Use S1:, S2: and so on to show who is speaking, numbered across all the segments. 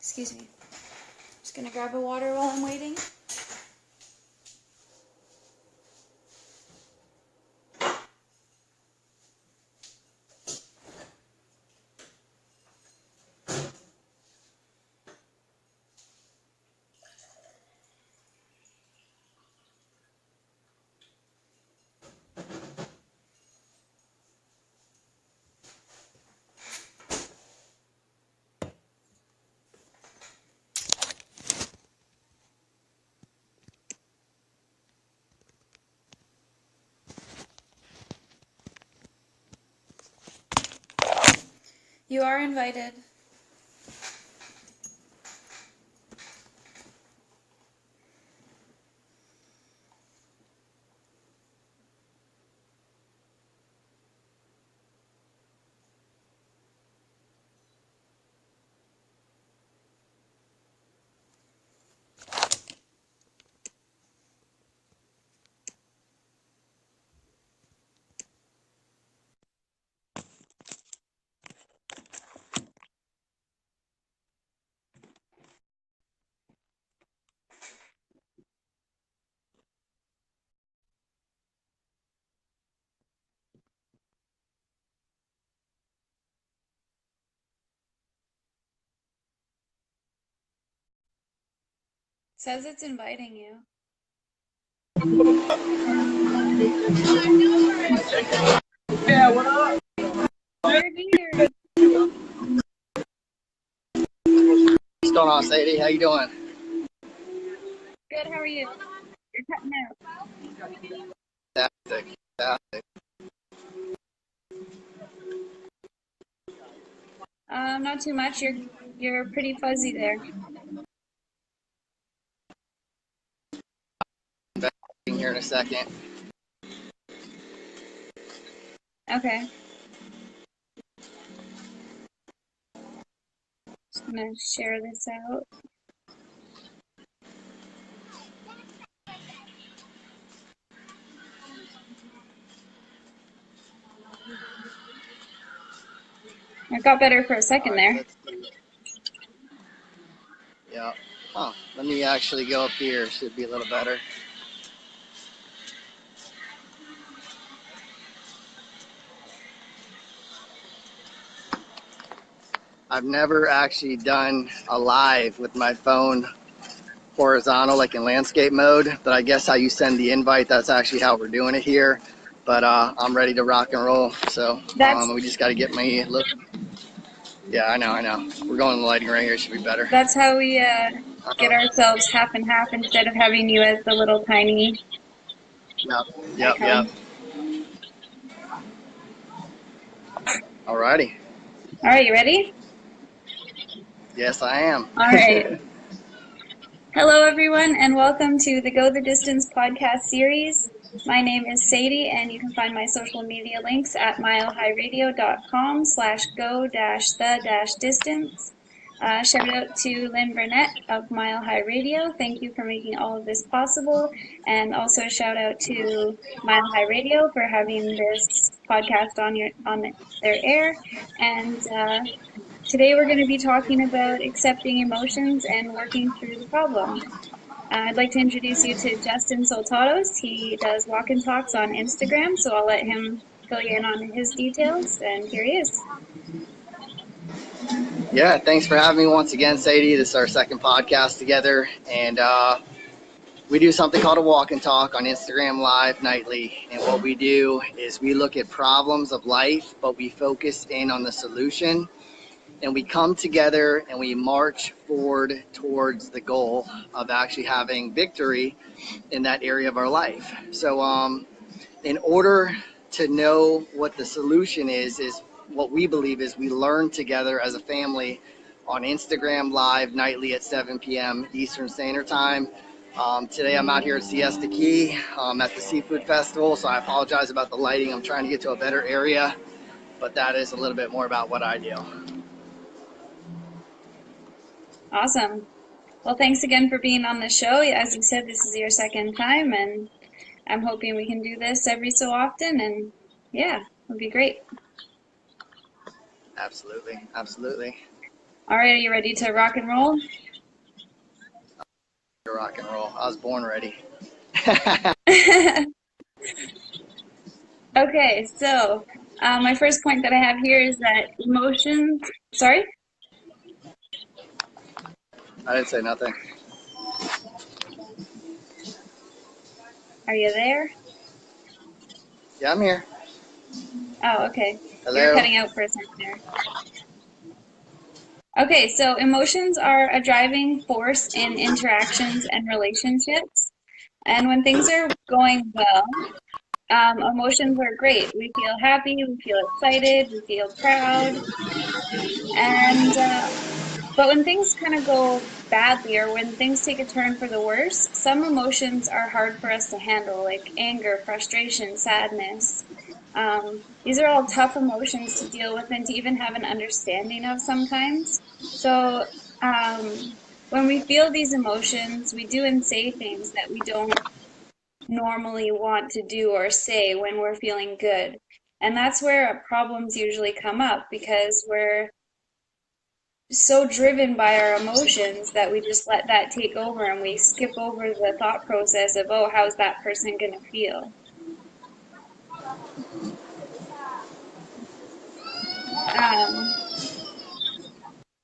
S1: Excuse me. Just gonna grab a water while I'm waiting. You are invited. It says it's inviting you.
S2: Yeah, what up?
S1: You're here.
S2: What's going on, Sadie? How you doing?
S1: Good, how are you? You're cutting out.
S2: Fantastic. Fantastic.
S1: Not too much. You're pretty fuzzy there.
S2: Being here in a second.
S1: Okay. Just gonna share this out. It got better for a second there.
S2: Yeah. Huh. Let me actually go up here. Should be a little better. I've never actually done a live with my phone horizontal, like in landscape mode, but I guess how you send the invite, that's actually how we're doing it here. But I'm ready to rock and roll. So we just got to get my look. Yeah, I know. We're going the lighting right here. Should be better.
S1: That's how we get ourselves half and half instead of having you as the little tiny.
S2: Yep. Alrighty.
S1: All right, you ready?
S2: Yes, I am.
S1: All right. Hello, everyone, and welcome to the Go the Distance podcast series. My name is Sadie, and you can find my social media links at milehighradio.com/go-the-distance. Shout out to Lynn Burnett of Mile High Radio. Thank you for making all of this possible. And also shout out to Mile High Radio for having this podcast on their air. And today we're going to be talking about accepting emotions and working through the problem. I'd like to introduce you to Justin Soltados. He does walk and talks on Instagram, so I'll let him fill you in on his details, and here he is.
S2: Yeah, thanks for having me once again, Sadie. This is our second podcast together, and we do something called a walk and talk on Instagram Live nightly. And what we do is we look at problems of life, but we focus in on the solution. And we come together and we march forward towards the goal of actually having victory in that area of our life. So in order to know what the solution is what we believe is we learn together as a family on Instagram Live nightly at 7 p.m. Eastern Standard Time. Today I'm out here at Siesta Key at the Seafood Festival, so I apologize about the lighting. I'm trying to get to a better area, but that is a little bit more about what I do.
S1: Awesome. Well, thanks again for being on the show. As you said, this is your second time, and I'm hoping we can do this every so often, and yeah, it would be great.
S2: Absolutely.
S1: All right, are you ready to rock and roll?
S2: Rock and roll. I was born ready.
S1: Okay, so my first point that I have here is that emotions. Sorry?
S2: I didn't say nothing.
S1: Are you there?
S2: Yeah, I'm here.
S1: Oh, okay. You're
S2: Hello.
S1: cutting out for a second there. Okay, so emotions are a driving force in interactions and relationships. And when things are going well, emotions are great. We feel happy, we feel excited, we feel proud. And but when things kind of go badly or when things take a turn for the worse, some emotions are hard for us to handle, like anger, frustration, sadness. These are all tough emotions to deal with and to even have an understanding of sometimes. So when we feel these emotions, we do and say things that we don't normally want to do or say when we're feeling good. And that's where problems usually come up because we're so driven by our emotions that we just let that take over and we skip over the thought process of, oh, how's that person going to feel? Um,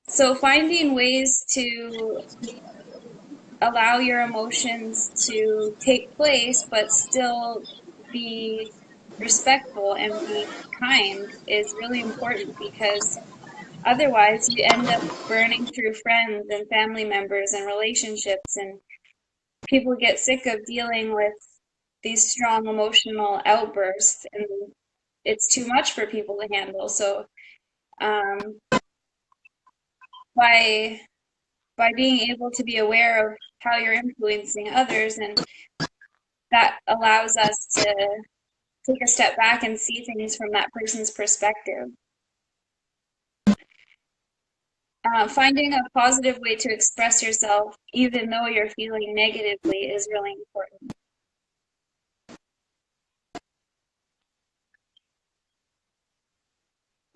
S1: so finding ways to allow your emotions to take place but still be respectful and be kind is really important because otherwise you end up burning through friends and family members and relationships, and people get sick of dealing with these strong emotional outbursts, and it's too much for people to handle. So um, by being able to be aware of how you're influencing others, and that allows us to take a step back and see things from that person's perspective. Finding a positive way to express yourself, even though you're feeling negatively, is really important.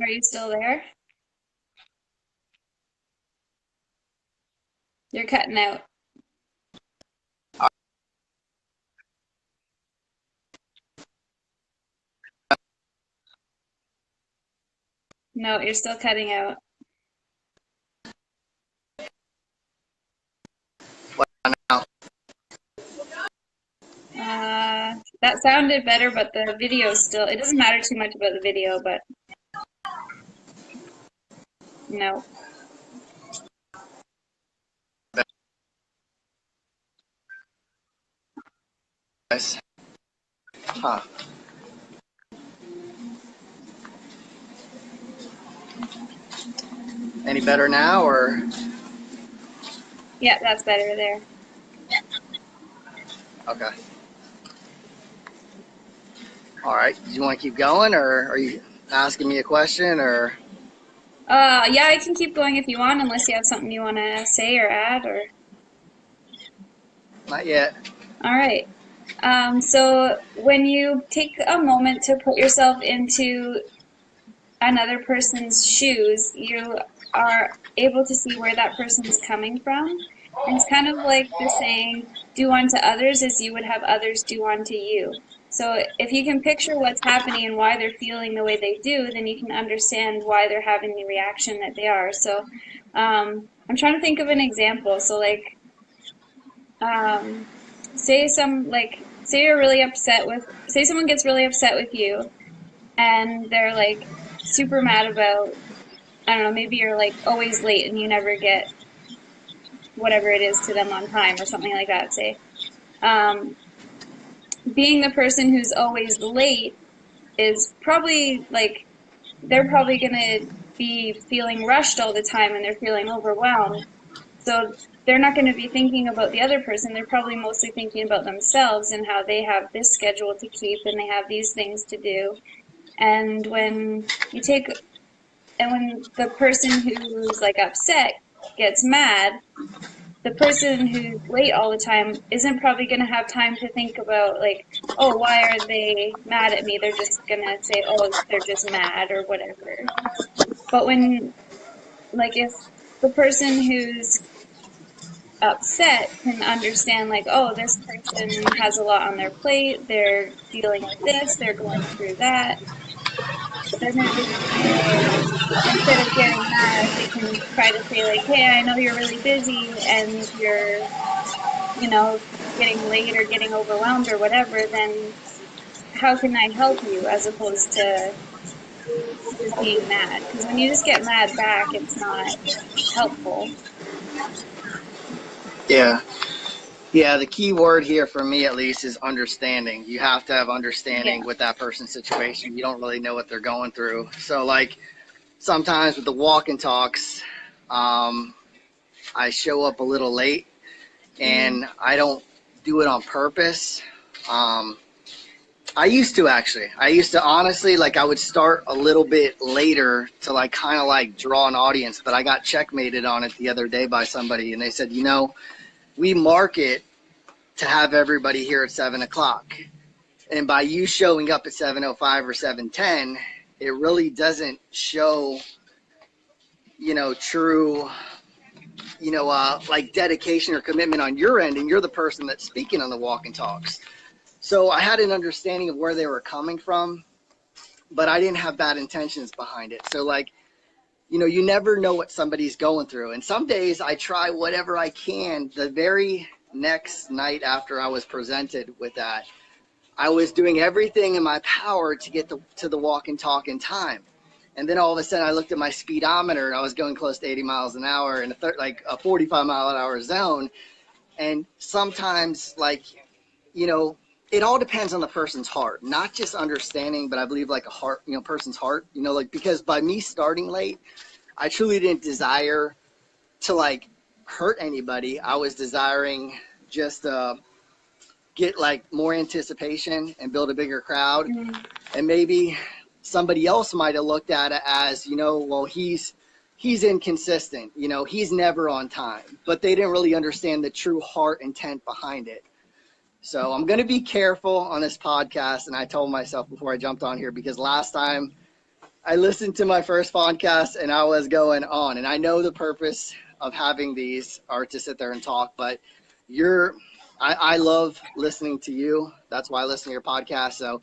S1: Are you still there? You're cutting out. No, you're still cutting out.
S2: What now?
S1: That sounded better, but the video still, it doesn't matter too much about the video, but no.
S2: Guys. Huh. Any better now or?
S1: Yeah, that's better there.
S2: Okay. All right. Do you want to keep going, or are you asking me a question, or?
S1: Yeah, I can keep going if you want, unless you have something you want to say or add, or.
S2: Not yet.
S1: All right. So when you take a moment to put yourself into another person's shoes, you are able to see where that person's coming from. And it's kind of like the saying, do unto others as you would have others do unto you. So if you can picture what's happening and why they're feeling the way they do, then you can understand why they're having the reaction that they are. So I'm trying to think of an example. So like, um, say you're really upset with, say someone gets really upset with you and they're like super mad about, I don't know, maybe you're like always late and you never get whatever it is to them on time or something like that, say. Um, Being the person who's always late is probably like, they're probably going to be feeling rushed all the time and they're feeling overwhelmed. So they're not going to be thinking about the other person. They're probably mostly thinking about themselves and how they have this schedule to keep and they have these things to do. And when the person who's like upset gets mad, the person who's late all the time isn't probably going to have time to think about like, oh, why are they mad at me? They're just going to say, oh, they're just mad or whatever. But when, like, if the person who's upset can understand, like, oh, this person has a lot on their plate, they're dealing with this, they're going through that. Then instead of getting mad, they can try to say, like, hey, I know you're really busy and you're, getting late or getting overwhelmed or whatever, then how can I help you, as opposed to just being mad? Because when you just get mad back, it's not helpful.
S2: Yeah. Yeah, the key word here for me, at least, is understanding. You have to have understanding with that person's situation. You don't really know what they're going through. So, like, sometimes with the walk and talks, I show up a little late, and I don't do it on purpose. I used to, actually. I used to, honestly, like, I would start a little bit later to, like, kind of, like, draw an audience. But I got checkmated on it the other day by somebody, and they said, we market to have everybody here at 7 o'clock. And by you showing up at 7:05 or 7:10, it really doesn't show, true, like dedication or commitment on your end. And you're the person that's speaking on the walk and talks. So I had an understanding of where they were coming from, but I didn't have bad intentions behind it. So, like, you never know what somebody's going through. And some days I try whatever I can. The very next night after I was presented with that, I was doing everything in my power to get to the walk and talk in time. And then all of a sudden I looked at my speedometer and I was going close to 80 miles an hour in a 45 mile an hour zone. And sometimes, like, it all depends on the person's heart, not just understanding, but I believe like a heart, person's heart, like, because by me starting late, I truly didn't desire to, like, hurt anybody. I was desiring just get, like, more anticipation and build a bigger crowd. And maybe somebody else might have looked at it as, well, he's inconsistent, he's never on time, but they didn't really understand the true heart intent behind it. So I'm going to be careful on this podcast. And I told myself before I jumped on here, because last time I listened to my first podcast and I was going on, and I know the purpose of having these are to sit there and talk, but I love listening to you. That's why I listen to your podcast. So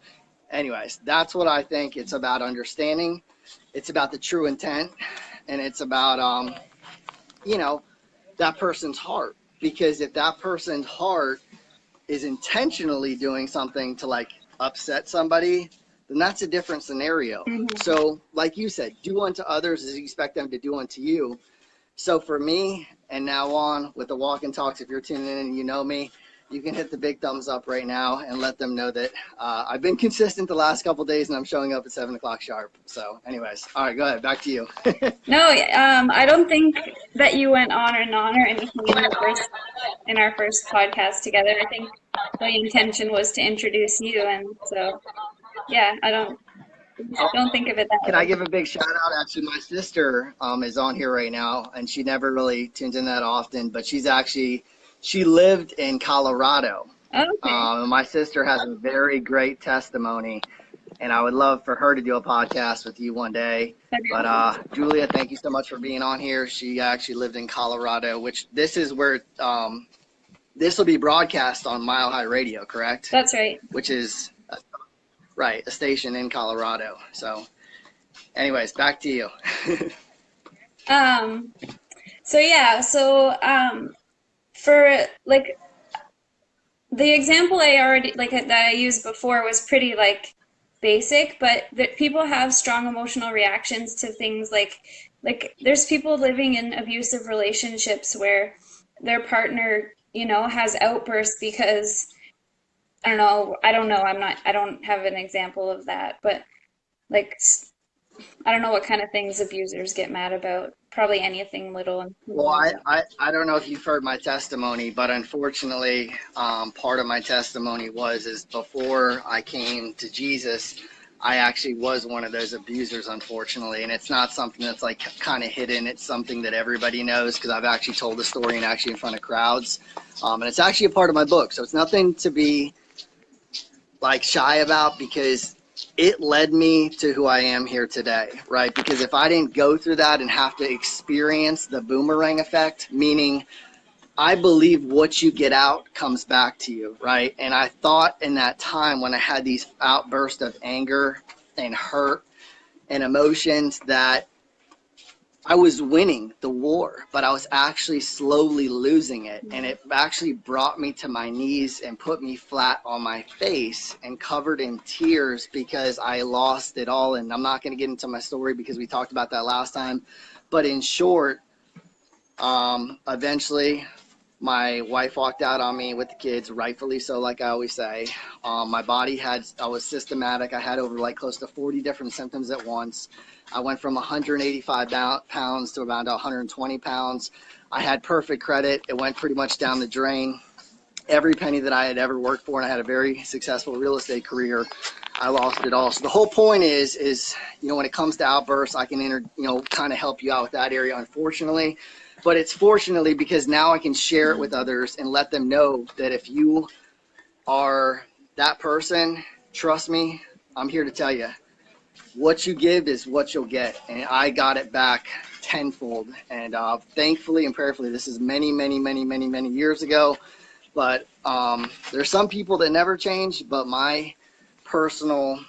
S2: anyways, that's what I think. It's about understanding. It's about the true intent, and it's about, that person's heart. Because if that person's heart is intentionally doing something to, like, upset somebody, then that's a different scenario. So like you said, do unto others as you expect them to do unto you. So for me, and now on with the walk and talks, if you're tuning in and you know me, you can hit the big thumbs up right now and let them know that I've been consistent the last couple of days and I'm showing up at 7 o'clock sharp. So anyways, all right, go ahead. Back to you.
S1: No, I don't think that you went on and on or anything in our first podcast together. I think the intention was to introduce you, and so yeah, I don't think of it that way.
S2: Can I give a big shout out? Actually, my sister is on here right now, and she never really tunes in that often, but she lived in Colorado.
S1: Oh, okay.
S2: My sister has a very great testimony, and I would love for her to do a podcast with you one day. But Julia, thank you so much for being on here. She actually lived in Colorado, which this is where this will be broadcast on Mile High Radio, correct?
S1: That's right.
S2: Which is a station in Colorado. So anyways, back to you.
S1: For, like, the example that I used before was pretty, like, basic, but that people have strong emotional reactions to things like there's people living in abusive relationships where their partner, has outbursts because I don't know, I don't have an example of that, but, like, I don't know what kind of things abusers get mad about. Probably anything little.
S2: Well, I don't know if you've heard my testimony, but unfortunately, part of my testimony is before I came to Jesus, I actually was one of those abusers, unfortunately. And it's not something that's, like, kind of hidden. It's something that everybody knows, because I've actually told the story and actually in front of crowds. And it's actually a part of my book. So it's nothing to be, like, shy about, because it led me to who I am here today, right? Because if I didn't go through that and have to experience the boomerang effect, meaning I believe what you get out comes back to you, right? And I thought in that time when I had these outbursts of anger and hurt and emotions that I was winning the war, but I was actually slowly losing it. And it actually brought me to my knees and put me flat on my face and covered in tears because I lost it all. And I'm not going to get into my story because we talked about that last time. But in short, eventually my wife walked out on me with the kids, rightfully so, like I always say. My body I was systematic. I had over like close to 40 different symptoms at once. I went from 185 pounds to about 120 pounds. I had perfect credit. It went pretty much down the drain. Every penny that I had ever worked for, and I had a very successful real estate career, I lost it all. So the whole point is, when it comes to outbursts, I can kind of help you out with that area, unfortunately. But it's fortunately because now I can share it with others and let them know that if you are that person, trust me, I'm here to tell you, what you give is what you'll get. And I got it back tenfold. And thankfully and prayerfully, this is many, many, many, many, many years ago. But there's some people that never change. But my personal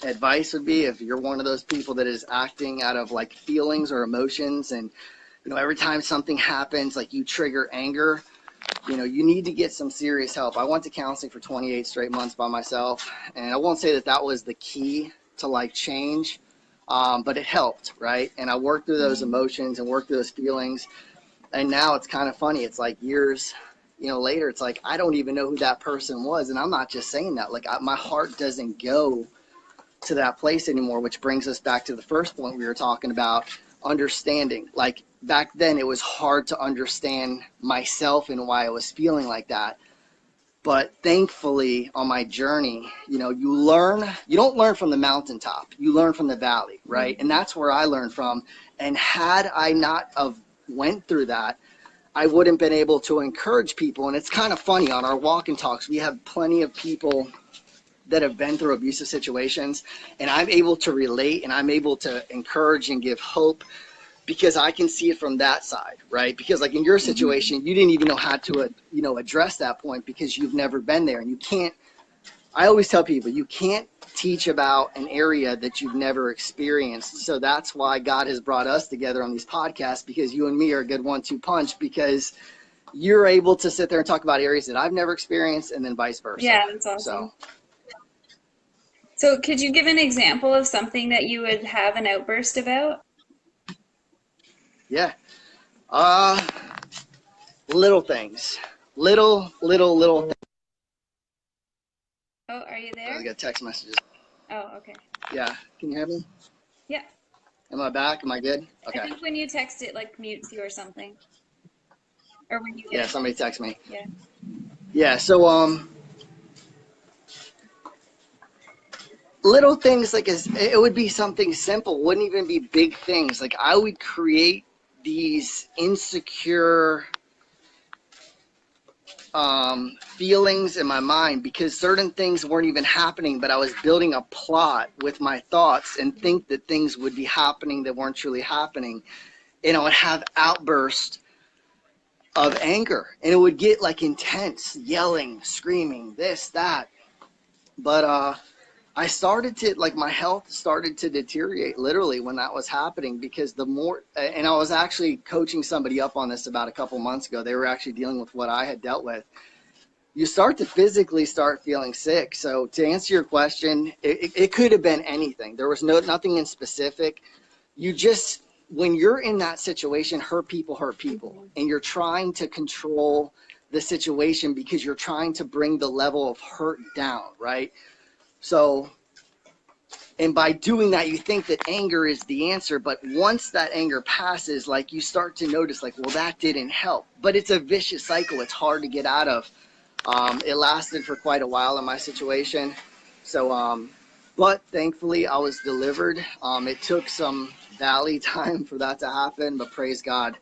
S2: advice would be, if you're one of those people that is acting out of like feelings or emotions, and every time something happens, like you trigger anger, you need to get some serious help. I went to counseling for 28 straight months by myself, and I won't say that was the key to like change, but it helped, right? And I worked through those emotions and worked through those feelings, and now it's kind of funny. It's like years, later, it's like I don't even know who that person was, and I'm not just saying that. Like my heart doesn't go to that place anymore, which brings us back to the first point we were talking about, understanding. Like back then it was hard to understand myself and why I was feeling like that. But thankfully on my journey, you don't learn from the mountaintop, you learn from the valley, right? And that's where I learned from. And had I not have went through that, I wouldn't been able to encourage people. And it's kind of funny, on our walk and talks, we have plenty of people that have been through abusive situations, and I'm able to relate and I'm able to encourage and give hope because I can see it from that side, right? Because like in your situation, you didn't even know how to, address that point because you've never been there. And you can't, I always tell people, you can't teach about an area that you've never experienced. So that's why God has brought us together on these podcasts, because you and me are a good 1-2 punch, because you're able to sit there and talk about areas that I've never experienced, and then vice versa.
S1: Yeah, that's awesome. So could you give an example of something that you would have an outburst about?
S2: Yeah. Little things. Little things.
S1: Oh, are you there?
S2: I got text messages.
S1: Oh, okay.
S2: Yeah. Can you hear me?
S1: Yeah.
S2: Am I back? Am I good? Okay.
S1: I think when you text it, like mutes you or something. Or when you get
S2: Yeah, somebody text me.
S1: Yeah.
S2: Yeah, so little things, like it would be something simple, wouldn't even be big things. Like I would create these insecure feelings in my mind because certain things weren't even happening, but I was building a plot with my thoughts and think that things would be happening that weren't truly happening. And I would have outbursts of anger, and it would get like intense, yelling, screaming, this, that. But I started to, like, my health started to deteriorate literally when that was happening, because the more, and I was actually coaching somebody up on this about a couple months ago. They were actually dealing with what I had dealt with. You start to physically start feeling sick. So to answer your question, it could have been anything. There was nothing in specific. You just, when you're in that situation, hurt people, and you're trying to control the situation because you're trying to bring the level of hurt down, right? So, and by doing that, you think that anger is the answer. But once that anger passes, like, you start to notice, like, well, that didn't help. But it's a vicious cycle. It's hard to get out of. It lasted for quite a while in my situation. So, but thankfully I was delivered. It took some valley time for that to happen, but praise God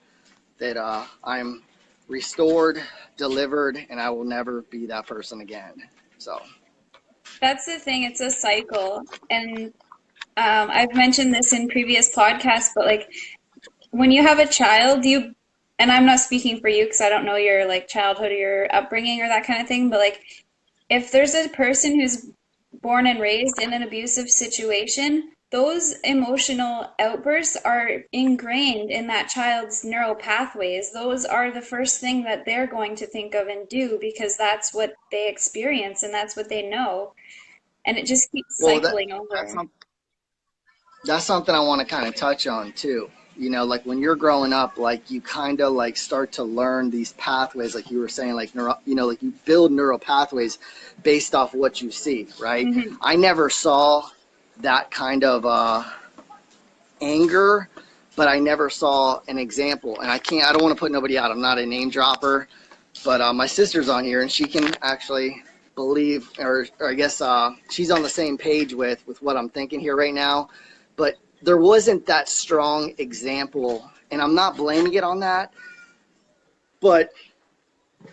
S2: that I'm restored, delivered, and I will never be that person again. So.
S1: That's the thing, it's a cycle. And I've mentioned this in previous podcasts, but like when you have a child, and I'm not speaking for you because I don't know your like childhood or your upbringing or that kind of thing, but like if there's a person who's born and raised in an abusive situation, those emotional outbursts are ingrained in that child's neural pathways. Those are the first thing that they're going to think of and do because that's what they experience and that's what they know. And it just keeps
S2: Well,
S1: cycling
S2: that's
S1: over.
S2: that's something I want to kind of touch on too. You know, like when you're growing up, like you kind of like start to learn these pathways, like you were saying, like like you build neural pathways based off what you see, right?
S1: Hmm.
S2: I never saw that kind of anger, but I never saw an example. And I don't want to put nobody out. I'm not a name dropper, but my sister's on here, and she can actually believe, or I guess she's on the same page with what I'm thinking here right now. But there wasn't that strong example, and I'm not blaming it on that. But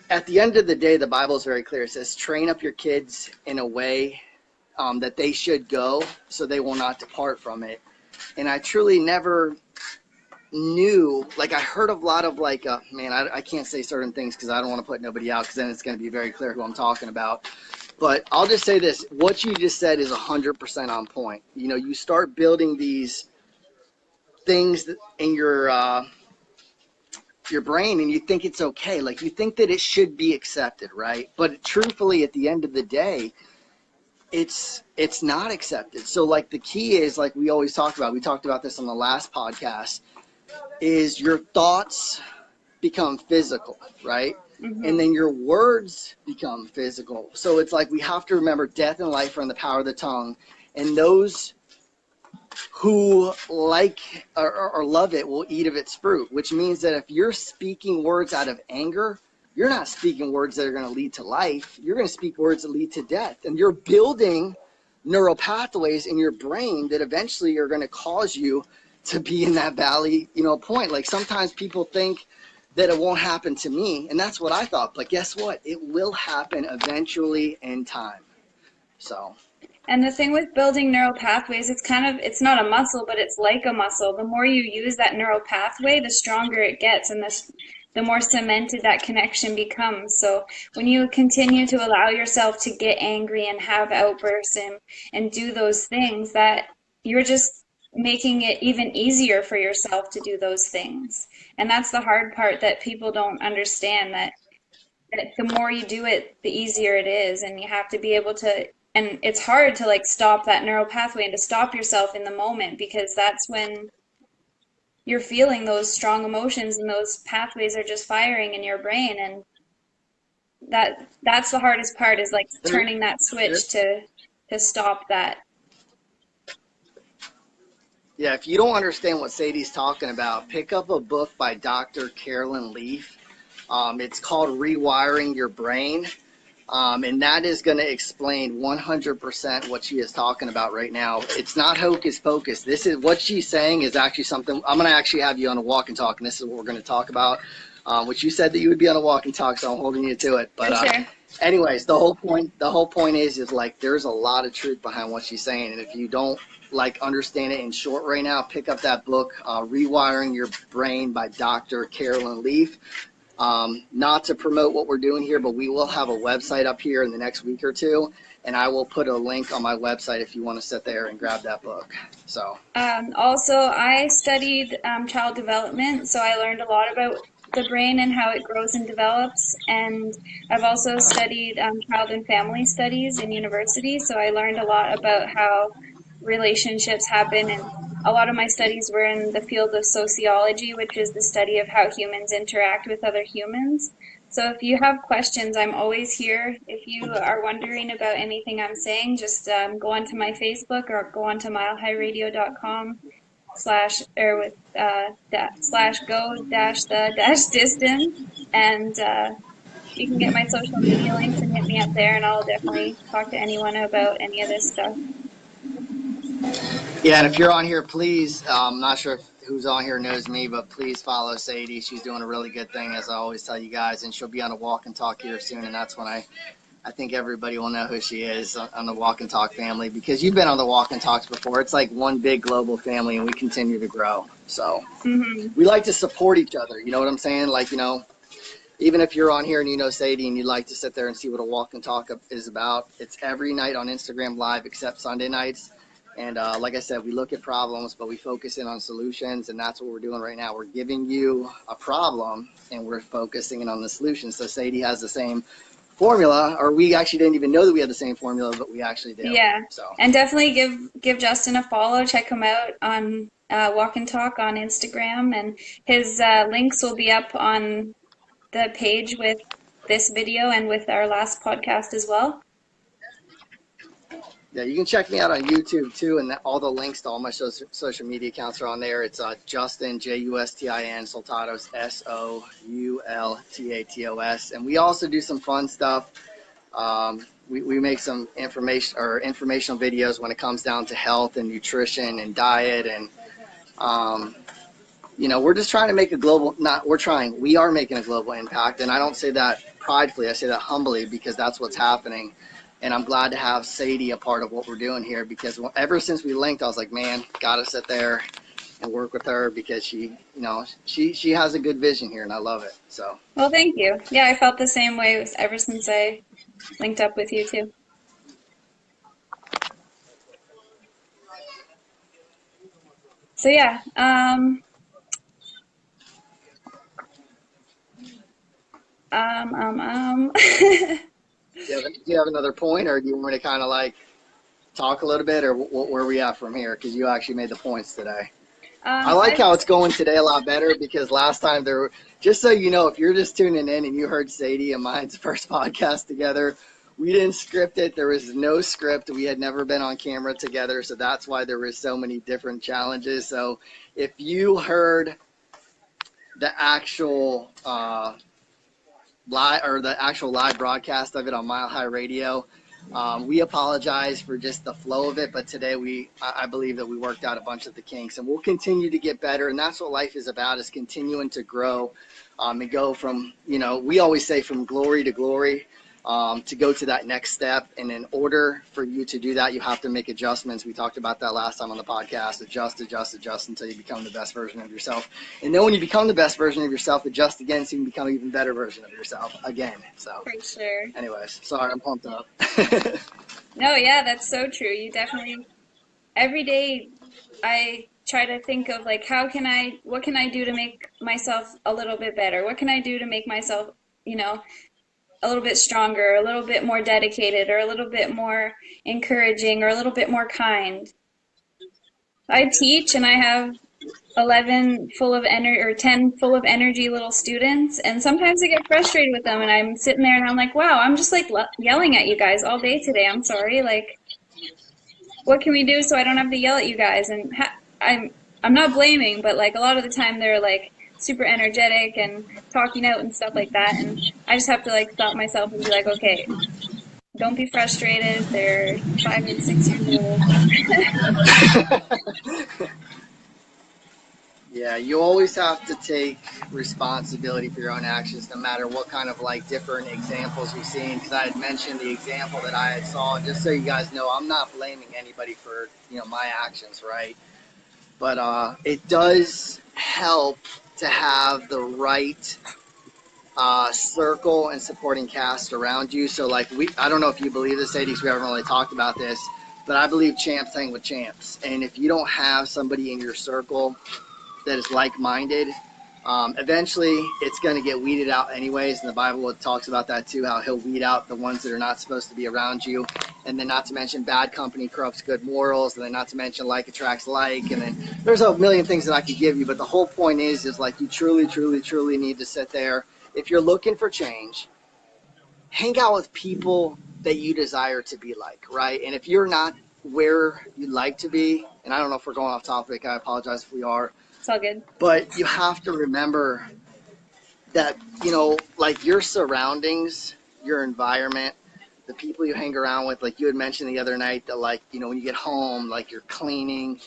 S2: at the end of the day, the Bible is very clear. It says, train up your kids in a way that they should go, so they will not depart from it. And I truly never knew, like I heard a lot of like, man, I can't say certain things because I don't want to put nobody out because then it's going to be very clear who I'm talking about. But I'll just say this, what you just said is 100% on point. You know, you start building these things in your brain and you think it's okay. Like you think that it should be accepted, right? But truthfully, at the end of the day, it's not accepted. So like the key is, like we always talk about, we talked about this on the last podcast, is your thoughts become physical, right? And
S1: Hmm.
S2: then your words become physical. So it's like we have to remember death and life are in the power of the tongue. And those who like or love it will eat of its fruit, which means that if you're speaking words out of anger, you're not speaking words that are going to lead to life. You're going to speak words that lead to death. And you're building neural pathways in your brain that eventually are going to cause you to be in that valley, point. Like sometimes people think that it won't happen to me. And that's what I thought. But guess what? It will happen eventually in time. So.
S1: And the thing with building neural pathways, it's not a muscle, but it's like a muscle. The more you use that neural pathway, the stronger it gets and the more cemented that connection becomes. So when you continue to allow yourself to get angry and have outbursts and do those things, that you're just making it even easier for yourself to do those things. And that's the hard part that people don't understand, that the more you do it, the easier it is. And you have to be able to, and it's hard to like stop that neural pathway and to stop yourself in the moment because that's when you're feeling those strong emotions and those pathways are just firing in your brain. And that's the hardest part is like
S2: There,
S1: turning that
S2: there,
S1: switch to stop that.
S2: Yeah, if you don't understand what Sadie's talking about, pick up a book by Dr. Carolyn Leaf. It's called Rewiring Your Brain. And that is going to explain 100% what she is talking about right now. It's not hocus pocus. This is what she's saying is actually something. I'm going to actually have you on a walk and talk, and this is what we're going to talk about. Which you said that you would be on a walk and talk, so I'm holding you to it.
S1: For
S2: But
S1: sure.
S2: anyways, the whole point is like there's a lot of truth behind what she's saying, and if you don't like understand it in short right now, pick up that book, Rewiring Your Brain by Dr. Carolyn Leaf. Not to promote what we're doing here, but we will have a website up here in the next week or two, and I will put a link on my website if you want to sit there and grab that book. So.
S1: Also, I studied child development, so I learned a lot about the brain and how it grows and develops. And I've also studied child and family studies in university, so I learned a lot about how relationships happen. And a lot of my studies were in the field of sociology, which is the study of how humans interact with other humans. So if you have questions, I'm always here. If you are wondering about anything I'm saying, just go onto my Facebook or go onto milehighradio.com or with slash go dash the dash distance, and you can get my social media links and hit me up there, and I'll definitely talk to anyone about any of this stuff.
S2: Yeah, and if you're on here, please, I'm not sure who's on here knows me, but please follow Sadie. She's doing a really good thing, as I always tell you guys, and she'll be on a walk and talk here soon, and that's when I I think everybody will know who she is on the Walk and Talk family, because you've been on the Walk and Talks before. It's like one big global family, and we continue to grow. So we like to support each other. You know what I'm saying? Like, even if you're on here and you know Sadie and you'd like to sit there and see what a Walk and Talk is about, it's every night on Instagram Live except Sunday nights. And like I said, we look at problems, but we focus in on solutions, and that's what we're doing right now. We're giving you a problem, and we're focusing in on the solution. So Sadie has the same formula, or we actually didn't even know that we had the same formula, but we actually do.
S1: Yeah.
S2: So,
S1: and definitely give Justin a follow. Check him out on Walk and Talk on Instagram, and his links will be up on the page with this video and with our last podcast as well.
S2: yeah, you can check me out on YouTube too, and all the links to all my social media accounts are on there. It's Justin, Justin, Soltatos, Soultatos, and we also do some fun stuff. We make some informational videos when it comes down to health and nutrition and diet, and we're just trying to make we are making a global impact, and I don't say that pridefully, I say that humbly, because that's what's happening. And I'm glad to have Sadie a part of what we're doing here, because ever since we linked, I was like, man, gotta sit there and work with her, because she has a good vision here, and I love it. So.
S1: Well, thank you. Yeah, I felt the same way ever since I linked up with you too. So yeah,
S2: Do you have another point, or do you want me to kind of like talk a little bit, or where are we at from here? Because you actually made the points today. I like how it's going today a lot better, because last time just so you know, if you're just tuning in and you heard Sadie and mine's first podcast together, we didn't script it. There was no script. We had never been on camera together, so that's why there were so many different challenges. So if you heard the actual live broadcast of it on Mile High Radio, we apologize for just the flow of it, but today I believe that we worked out a bunch of the kinks, and we'll continue to get better. And that's what life is about, is continuing to grow, and go from, we always say from glory to glory, to go to that next step. And in order for you to do that, you have to make adjustments. We talked about that last time on the podcast. Adjust until you become the best version of yourself. And then when you become the best version of yourself, adjust again so you can become an even better version of yourself again. So
S1: for sure.
S2: Anyways, sorry, I'm pumped up.
S1: No, yeah, that's so true. You definitely, every day I try to think of like, what can I do to make myself a little bit better? What can I do to make myself, a little bit stronger, a little bit more dedicated, or a little bit more encouraging, or a little bit more kind. I teach, and I have 10 full of energy little students, and sometimes I get frustrated with them, and I'm sitting there and I'm like, wow, I'm just like yelling at you guys all day today. I'm sorry. Like, what can we do so I don't have to yell at you guys? And I'm not blaming, but like a lot of the time they're like super energetic and talking out and stuff like that, and I just have to like stop myself and be like, okay, don't be frustrated. They're 5 and 6 years old.
S2: Yeah, you always have to take responsibility for your own actions, no matter what kind of like different examples you've seen. Because I had mentioned the example that I had saw, and just so you guys know, I'm not blaming anybody for my actions, right? But it does help to have the right circle and supporting cast around you. So like I don't know if you believe this, Sadie, because we haven't really talked about this, but I believe champs hang with champs. And if you don't have somebody in your circle that is like-minded, eventually it's going to get weeded out anyways. And the Bible talks about that too, how he'll weed out the ones that are not supposed to be around you. And then not to mention bad company corrupts good morals. And then not to mention like attracts like. And then there's a million things that I could give you. But the whole point is like you truly, truly, truly need to sit there. If you're looking for change, hang out with people that you desire to be like, right? And if you're not where you'd like to be, and I don't know if we're going off topic, I apologize if we are.
S1: It's all good.
S2: But you have to remember that, like your surroundings, your environment, the people you hang around with, like you had mentioned the other night, that like, when you get home, like you're cleaning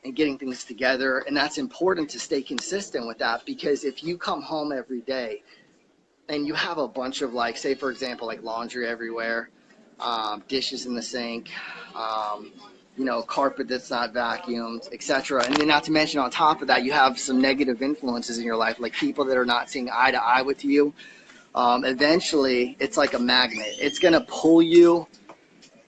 S2: and getting things together. And that's important to stay consistent with that, because if you come home every day and you have a bunch of, like, say for example, like laundry everywhere, dishes in the sink, um, carpet that's not vacuumed, etc. And then not to mention on top of that, you have some negative influences in your life, like people that are not seeing eye to eye with you. Eventually, it's like a magnet. It's going to pull you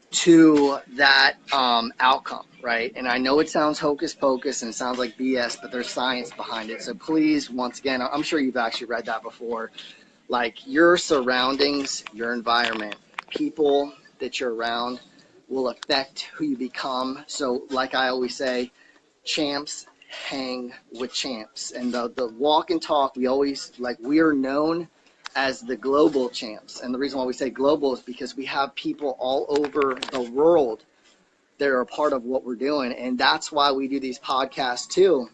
S2: to that outcome, right? And I know it sounds hocus pocus and it sounds like BS, but there's science behind it. So please, once again, I'm sure you've actually read that before. Like, your surroundings, your environment, people that you're around will affect who you become. So like I always say, champs hang with champs. And the walk and talk, we are known as the global champs. And the reason why we say global is because we have people all over the world that are a part of what we're doing. And that's why we do these podcasts too,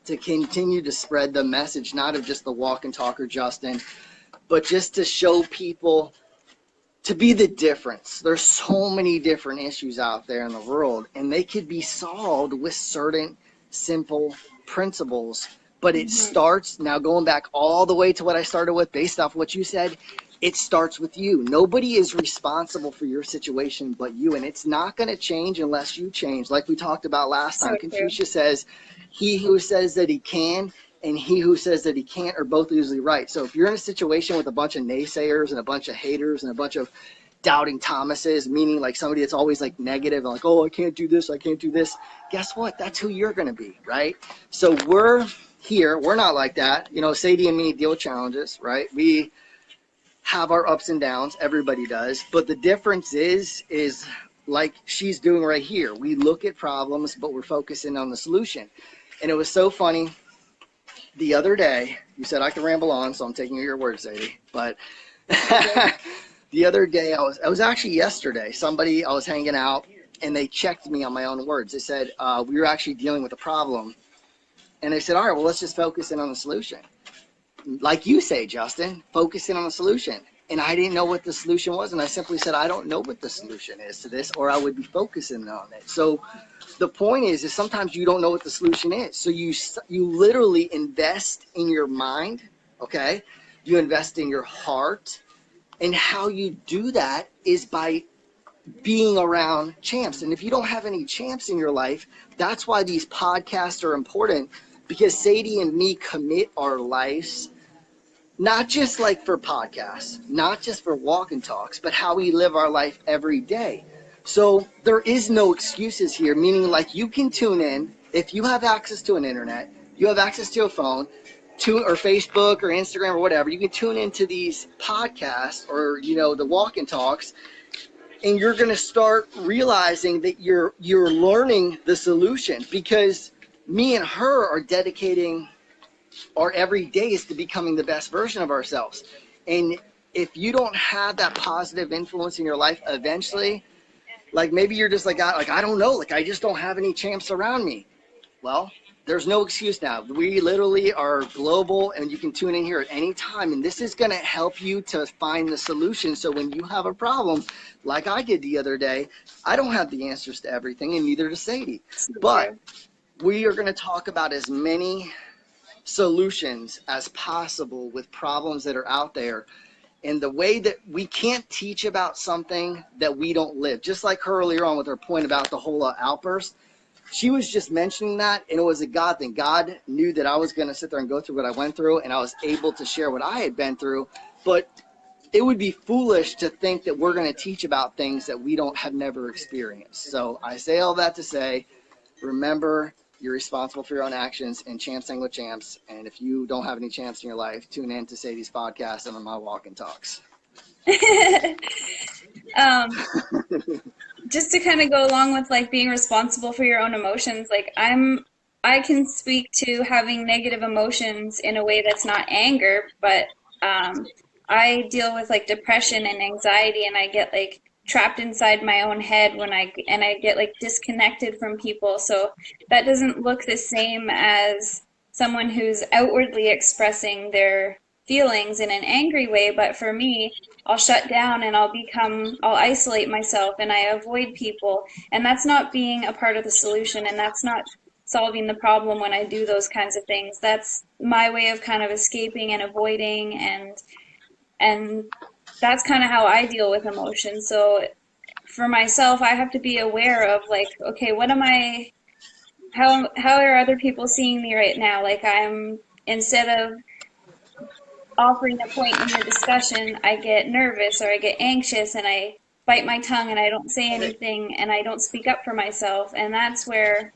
S2: to continue to spread the message, not of just the walk and talker Justin, but just to show people, to be the difference. There's so many different issues out there in the world, and they could be solved with certain simple principles. But it starts, now going back all the way to what I started with, based off what you said, it starts with you. Nobody is responsible for your situation but you, and it's not going to change unless you change. Like we talked about last time, Confucius says, he who says that he can and he who says that he can't are both usually right. So if you're in a situation with a bunch of naysayers and a bunch of haters and a bunch of doubting Thomases, meaning like somebody that's always like negative and like, oh, I can't do this, I can't do this, guess what? That's who you're going to be, right? So we're here. We're not like that. Sadie and me deal with challenges, right? We have our ups and downs. Everybody does. But the difference is like she's doing right here. We look at problems, but we're focusing on the solution. And it was so funny. The other day, you said I could ramble on, so I'm taking your word, Sadie. But the other day, I was actually yesterday. I was hanging out, and they checked me on my own words. They said, we were actually dealing with a problem. And they said, all right, well, let's just focus in on the solution. Like you say, Justin, focus in on the solution. And I didn't know what the solution was, and I simply said, I don't know what the solution is to this, or I would be focusing on it. So the point is sometimes you don't know what the solution is. So you literally invest in your mind, okay? You invest in your heart. And how you do that is by being around champs. And if you don't have any champs in your life, that's why these podcasts are important, because Sadie and me commit our lives, not just like for podcasts, not just for walk and talks, but how we live our life every day. So there is no excuses here, meaning like you can tune in if you have access to an internet, you have access to a phone, or Facebook or Instagram or whatever. You can tune into these podcasts or the walk and talks, and you're going to start realizing that you're learning the solution, because me and her are dedicating our every day is to becoming the best version of ourselves. And if you don't have that positive influence in your life, eventually, like maybe you're just like I don't know, like I just don't have any champs around me. Well, there's no excuse now. We literally are global, and you can tune in here at any time. And this is going to help you to find the solution. So when you have a problem, like I did the other day, I don't have the answers to everything, and neither does Sadie. But we are going to talk about as many solutions as possible with problems that are out there. And the way that we can't teach about something that we don't live, just like her earlier on with her point about the whole outburst. She was just mentioning that, and it was a God thing. God knew that I was going to sit there and go through what I went through, and I was able to share what I had been through. But it would be foolish to think that we're going to teach about things that we have never experienced. So I say all that to say, remember, you're responsible for your own actions, and champs hang with champs. And if you don't have any champs in your life, tune in to Sadie's podcast and on my walk and talks.
S1: Just to kind of go along with like being responsible for your own emotions, like I can speak to having negative emotions in a way that's not anger, but I deal with like depression and anxiety, and I get like trapped inside my own head when I get like disconnected from people. So that doesn't look the same as someone who's outwardly expressing their feelings in an angry way, but for me, I'll shut down and I'll isolate myself and I avoid people, and that's not being a part of the solution, and that's not solving the problem when I do those kinds of things. That's my way of kind of escaping and avoiding and And that's kind of how I deal with emotions. So for myself, I have to be aware of like, okay, what am I, how are other people seeing me right now? Like I'm, instead of offering a point in the discussion, I get nervous or I get anxious and I bite my tongue and I don't say anything and I don't speak up for myself. And that's where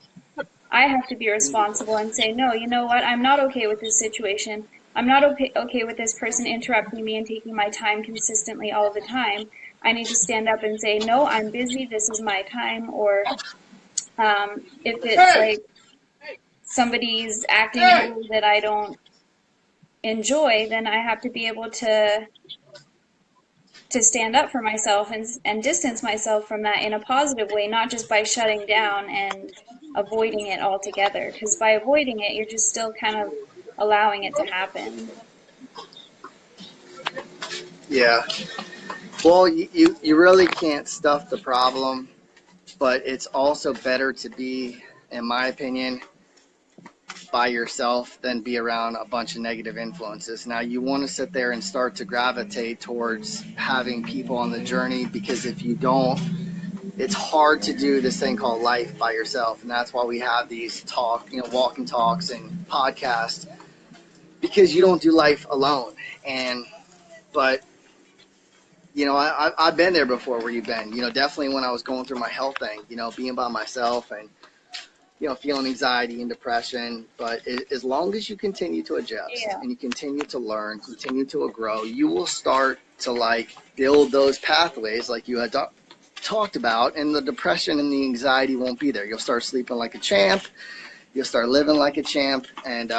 S1: I have to be responsible and say, no, you know what? I'm not okay with this situation. I'm not okay with this person interrupting me and taking my time consistently all the time. I need to stand up and say, no, I'm busy. This is my time. Or if it's like somebody's acting in a way that I don't enjoy, then I have to be able to stand up for myself and distance myself from that in a positive way, not just by shutting down and avoiding it altogether. Because by avoiding it, you're just still kind of allowing it to happen.
S2: Yeah. Well, you really can't stuff the problem, but it's also better to be, in my opinion, by yourself than be around a bunch of negative influences. Now, you want to sit there and start to gravitate towards having people on the journey, because if you don't, it's hard to do this thing called life by yourself. And that's why we have these walking talks and podcasts, because you don't do life alone. But I've been there before where you've been, definitely when I was going through my health thing, being by myself and, feeling anxiety and depression. But as long as you continue to adjust and you continue to learn, continue to grow, you will start to build those pathways like you had talked about, and the depression and the anxiety won't be there. You'll start sleeping like a champ. You'll start living like a champ, and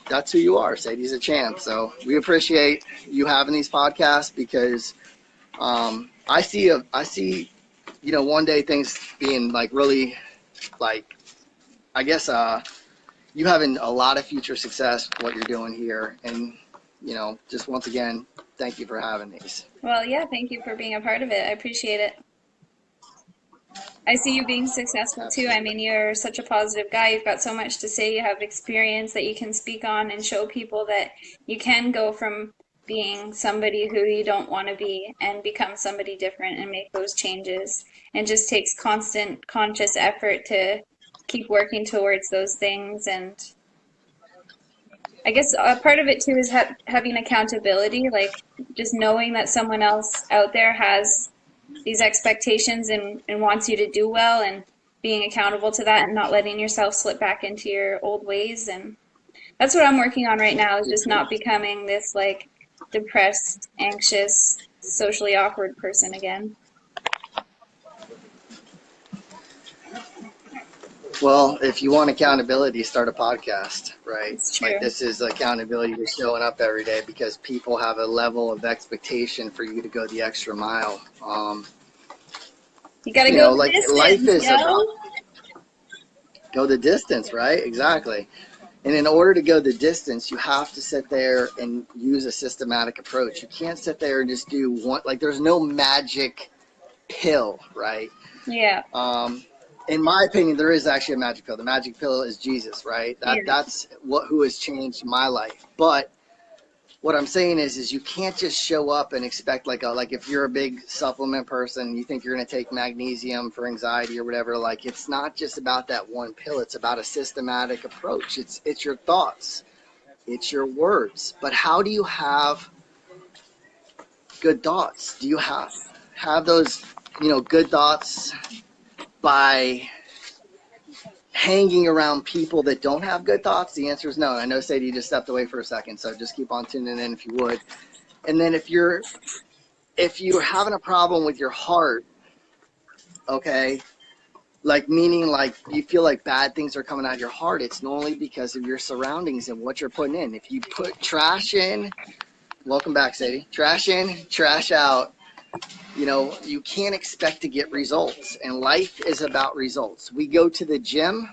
S2: that's who you are. Sadie's a champ. So we appreciate you having these podcasts, because I see, one day things being really, I guess, you having a lot of future success with what you're doing here. And, just once again, thank you for having these.
S1: Well, yeah, thank you for being a part of it. I appreciate it. I see you being successful too. I mean, you're such a positive guy. You've got so much to say. You have experience that you can speak on and show people that you can go from being somebody who you don't want to be and become somebody different and make those changes. And just takes constant conscious effort to keep working towards those things. And I guess a part of it too is having accountability, like just knowing that someone else out there has these expectations and wants you to do well, and being accountable to that and not letting yourself slip back into your old ways. And that's what I'm working on right now, is just not becoming this depressed, anxious, socially awkward person again.
S2: Well, if you want accountability, start a podcast, right?
S1: It's true.
S2: This is accountability to showing up every day, because people have a level of expectation for you to go the extra mile.
S1: You gotta go the distance,
S2: life is about go the distance, right? Exactly. And in order to go the distance, you have to sit there and use a systematic approach. You can't sit there and just do one. There's no magic pill, right?
S1: Yeah.
S2: In my opinion, there is actually a magic pill. The magic pill is Jesus, right? That's who has changed my life. But what I'm saying is you can't just show up and expect if you're a big supplement person, you think you're going to take magnesium for anxiety or whatever. It's not just about that one pill. It's about a systematic approach. It's your thoughts, it's your words. But how do you have good thoughts? Do you have those good thoughts by hanging around people that don't have good thoughts? The answer is no. I know Sadie just stepped away for a second, so just keep on tuning in if you would. And then if you're having a problem with your heart, okay, meaning you feel like bad things are coming out of your heart, it's normally because of your surroundings and what you're putting in. If you put trash in, welcome back, Sadie, trash in, trash out, you can't expect to get results. And life is about results. We go to the gym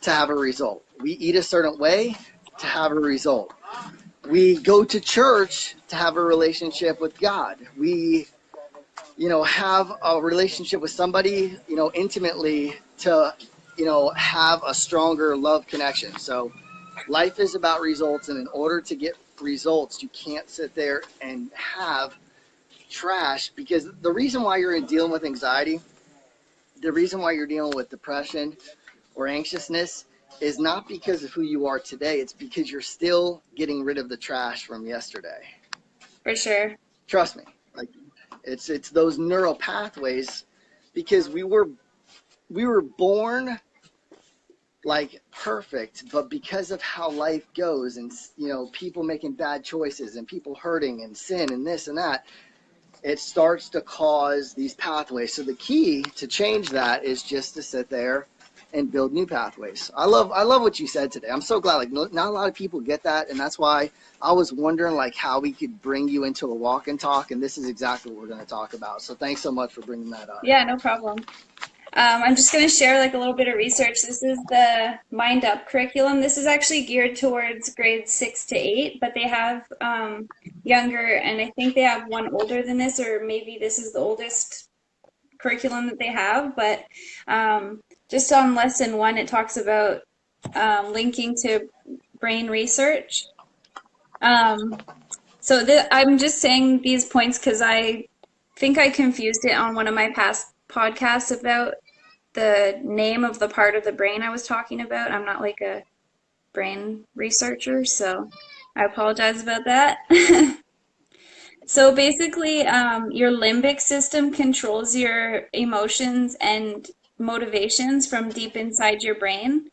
S2: to have a result. We eat a certain way to have a result. We go to church to have a relationship with God. We, have a relationship with somebody, intimately to, have a stronger love connection. So Life is about results, and in order to get results, you can't sit there and have trash, because the reason why you're dealing with anxiety, the reason why you're dealing with depression or anxiousness is not because of who you are today. It's because you're still getting rid of the trash from yesterday.
S1: For sure.
S2: Trust me. Like it's those neural pathways, because we were born like perfect, but because of how life goes, and people making bad choices and people hurting and sin and this and that, it starts to cause these pathways. So the key to change that is just to sit there and build new pathways. I love what you said today. I'm so glad, like, not a lot of people get that, and that's why I was wondering like how we could bring you into a walk and talk, and this is exactly what we're going to talk about. So thanks so much for bringing that up.
S1: Yeah, no problem. I'm just going to share like a little bit of research. This is the Mind Up curriculum. This is actually geared towards grades 6 to 8, but they have younger, and I think they have one older than this, or maybe this is the oldest curriculum that they have. But just on lesson 1, it talks about linking to brain research. So I'm just saying these points because I think I confused it on one of my past podcasts about the name of the part of the brain I was talking about. I'm not like a brain researcher, so I apologize about that. So basically, your limbic system controls your emotions and motivations from deep inside your brain.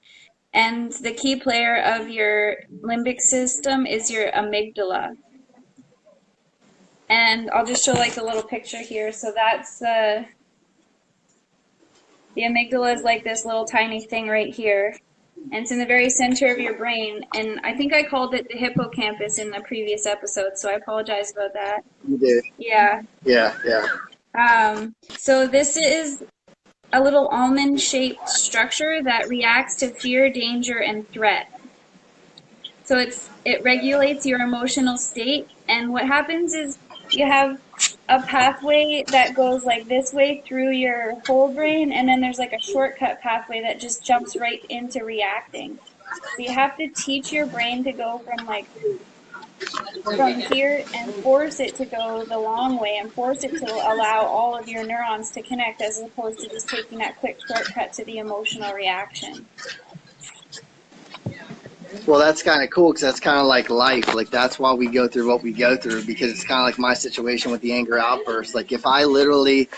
S1: And the key player of your limbic system is your amygdala. And I'll just show like a little picture here. So that's the amygdala is like this little tiny thing right here. And it's in the very center of your brain. And I think I called it the hippocampus in the previous episode, so I apologize about that.
S2: You did.
S1: Yeah.
S2: Yeah.
S1: So this is a little almond-shaped structure that reacts to fear, danger, and threat. So it regulates your emotional state. And what happens is you have a pathway that goes like this way through your whole brain, and then there's like a shortcut pathway that just jumps right into reacting. So you have to teach your brain to go from here and force it to go the long way and force it to allow all of your neurons to connect, as opposed to just taking that quick shortcut to the emotional reaction.
S2: Well, that's kind of cool, because that's kind of like life. Like, that's why we go through what we go through, because it's kind of like my situation with the anger outburst. Like, if I literally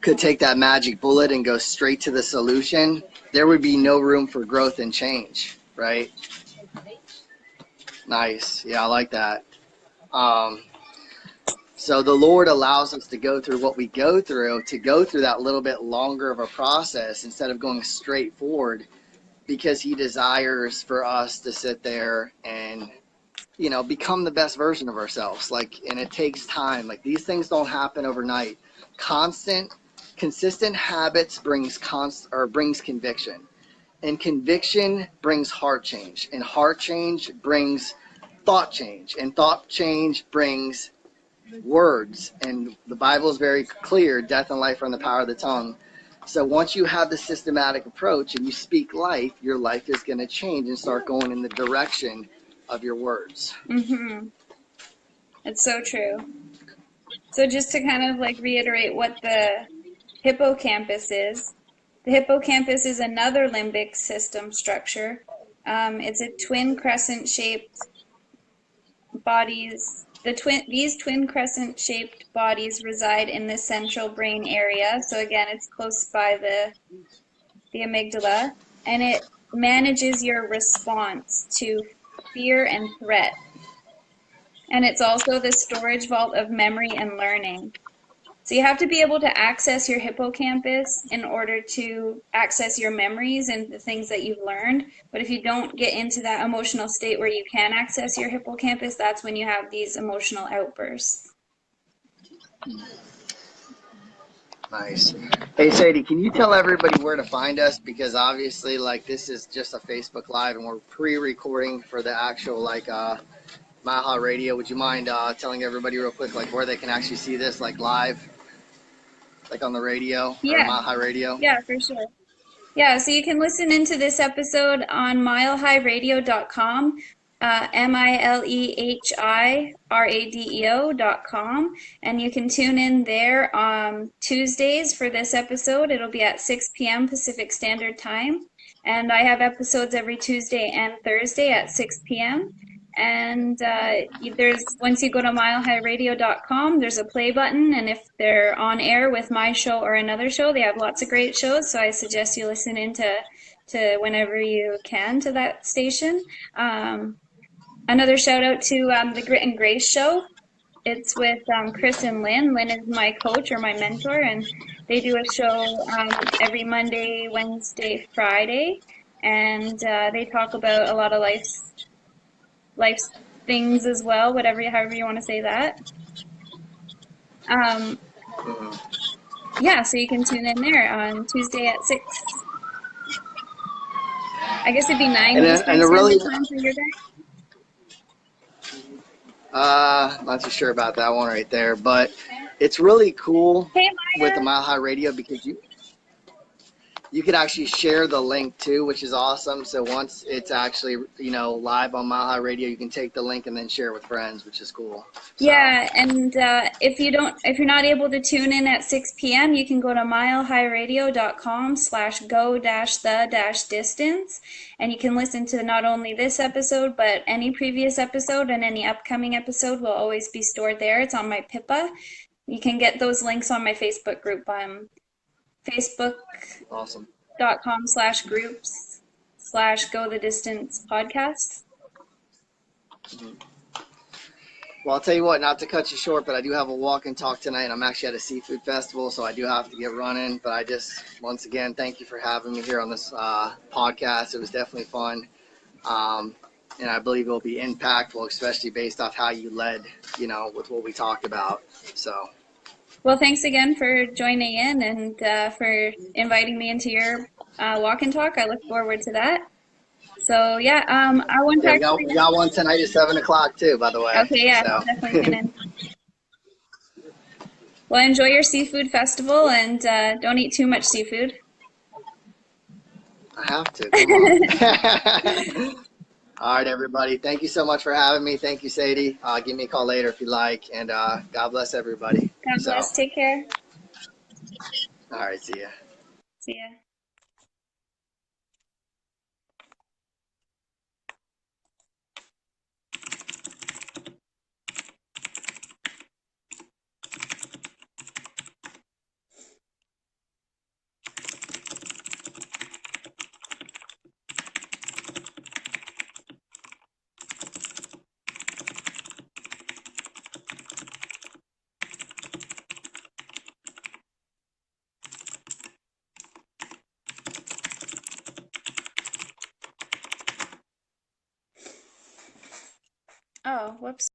S2: could take that magic bullet and go straight to the solution, there would be no room for growth and change, right? Nice. Yeah, I like that. So the Lord allows us to go through what we go through, to go through that little bit longer of a process instead of going straight forward, because he desires for us to sit there and, become the best version of ourselves. Like, and it takes time. Like, these things don't happen overnight. Consistent habits brings conviction, and conviction brings heart change, and heart change brings thought change, and thought change brings words. And the Bible is very clear: death and life are in the power of the tongue. So once you have the systematic approach and you speak life, your life is going to change and start going in the direction of your words.
S1: Mm-hmm. It's so true. So just to kind of like reiterate what the hippocampus is. The hippocampus is another limbic system structure. It's a twin crescent-shaped bodies. These twin crescent-shaped bodies reside in the central brain area. So again, it's close by the amygdala, and it manages your response to fear and threat. And it's also the storage vault of memory and learning. So you have to be able to access your hippocampus in order to access your memories and the things that you've learned. But if you don't get into that emotional state where you can access your hippocampus, that's when you have these emotional outbursts.
S2: Nice. Hey, Sadie, can you tell everybody where to find us? Because obviously, like, this is just a Facebook Live, and we're pre-recording for the actual, like, Maha Radio. Would you mind telling everybody real quick, like, where they can actually see this, like, live, like on the radio, or Maha Radio?
S1: Yeah, for sure. Yeah, so you can listen into this episode on milehighradio.com, MILEHIRADEO.com, and you can tune in there on Tuesdays for this episode. It'll be at 6 p.m. Pacific Standard Time. And I have episodes every Tuesday and Thursday at 6 p.m. And there's once you go to milehighradio.com, there's a play button, and if they're on air with my show or another show, they have lots of great shows. So I suggest you listen into to whenever you can to that station. Another shout out to the Grit and Grace show. It's with Chris and Lynn. Lynn is my coach or my mentor, and they do a show every Monday, Wednesday, Friday, and they talk about a lot of life things as well, however you want to say that. Yeah, so you can tune in there on Tuesday at 6. I guess it'd be 9 Eastern Standard Time for your day.
S2: Not too sure about that one right there, but it's really cool with the
S1: Maya.
S2: Mile High Radio because you could actually share the link too, which is awesome. So once it's actually, live on Mile High Radio, you can take the link and then share it with friends, which is cool. So.
S1: Yeah, and if you're not able to tune in at 6 p.m., you can go to milehighradio.com/go-the-distance, and you can listen to not only this episode, but any previous episode and any upcoming episode will always be stored there. It's on my Pippa. You can get those links on my Facebook group. Facebook.com/groups/go-the-distance podcast.
S2: Well, I'll tell you what, not to cut you short, but I do have a walk and talk tonight. I'm actually at a seafood festival, so I do have to get running. But I just, once again, thank you for having me here on this podcast. It was definitely fun. And I believe it will be impactful, especially based off how you led, with what we talked about. So.
S1: Well, thanks again for joining in and for inviting me into your walk and talk. I look forward to that. So yeah, I want to.
S2: Yeah, we got one tonight at 7 o'clock too, by the way.
S1: Okay, yeah,
S2: so.
S1: definitely tune in. Well, enjoy your seafood festival and don't eat too much seafood.
S2: I have to. Come on. All right, everybody. Thank you so much for having me. Thank you, Sadie. Give me a call later if you like. And God bless everybody.
S1: God bless. Take care.
S2: All right. See ya.
S1: See ya. Oh, whoops.